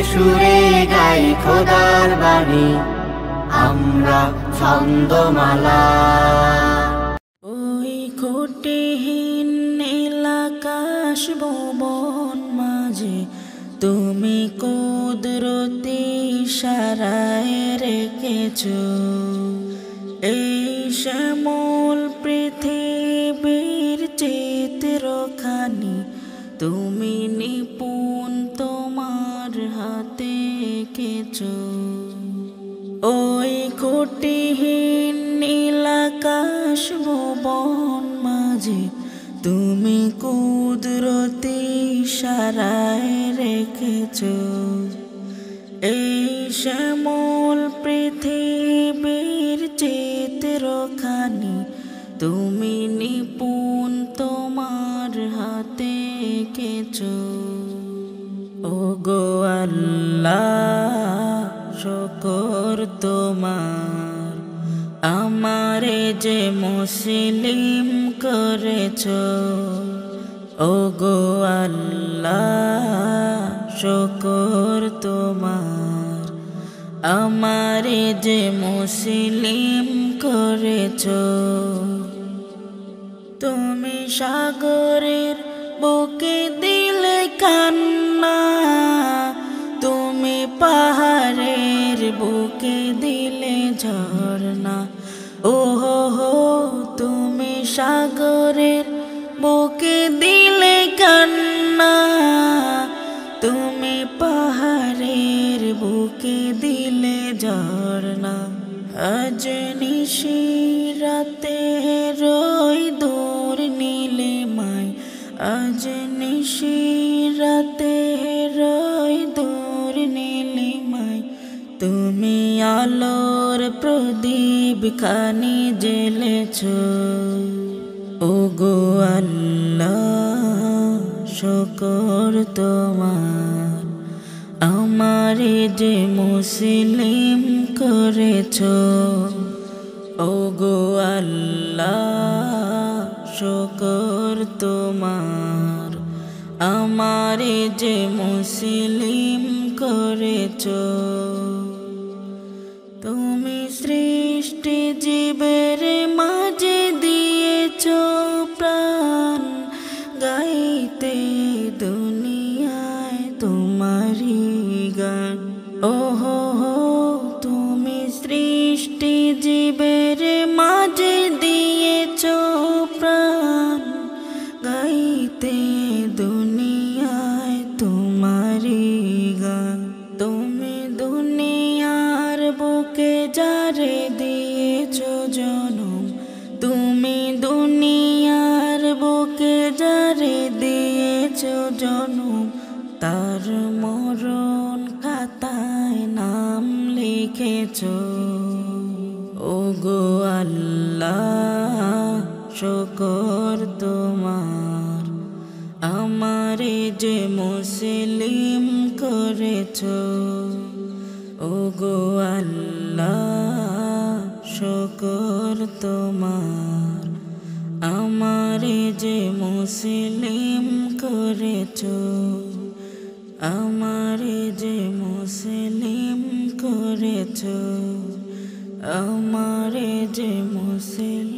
সুরে গাই খোদার বাণী আমরা ছন্দমালা। ওই খুঁটিহীন নীলাকাশ ভুবন মাঝে তুমি কুদরতি ইশারায় রেখেছ এই শ্যামল পৃথিবীর চিত্রখানি তুমি নিপুণ তোমার হাতে এঁকেছ। ওই খুঁটিহীন নীলাকাশ ভুবন মাঝে তুমি কুদরতি ইশারায় রেখেছ এই শ্যামল পৃথিবীর চিত্রখানি তুমি নিপুণ তোমার হাতে এঁকেছ। ওগো আল্লাহ শুকর তোমার আমারে যে মুসলিম করেছ। ওগো আল্লাহ শুকর তোমার আমারে যে মুসলিম করেছ। তুমি সাগরের বুকে দিলে কান্না তুমি পাহাড়ের বুকে দিলে ঝর্ণা। ওহো হো তুমি সাগরের বুকে দিলে কান্না তুমি পাহাড়ের বুকে দিলে ঝর্ণা। আজ নিশি রাতে রই দূর নীলে মাই আজ নিশি রাতে রই দূর নীলে মাই তুমি আলোর প্রদীপ খানি জ্বেলেছ। ওগো আল্লাহ শুকর তোমার আমারে যে মুসলিম করেছ। ওগো আল্লাহ শুকর তোমার আমারে যে মুসলিম করেছ। তুমি সৃষ্টি জীবের মাঝে দিয়েছ প্রাণ গাইতে দুনিয়ায় তোমারি গান। ওহো হো তুমি সৃষ্টি জীবের মাঝে দিয়েছ প্রাণ গাইতে দুনিয়ায় তোমারি গান। তুমি দুনিয়ার বুকে যারে দিয়েছ জনম তুমি দুনিয়ার বুকে যারে দিয়েছ জনম তার মরণ খাতায় নাম লিখেছ। ওগো আল্লাহ শুকর তোমার আমারে যে মুসলিম করেছ। ওগো আল্লাহ শুকর তোমার আমারে যে মুসলিম করেছ। আমারে যে মুসলিম করেছ আমারে যে মুসলিম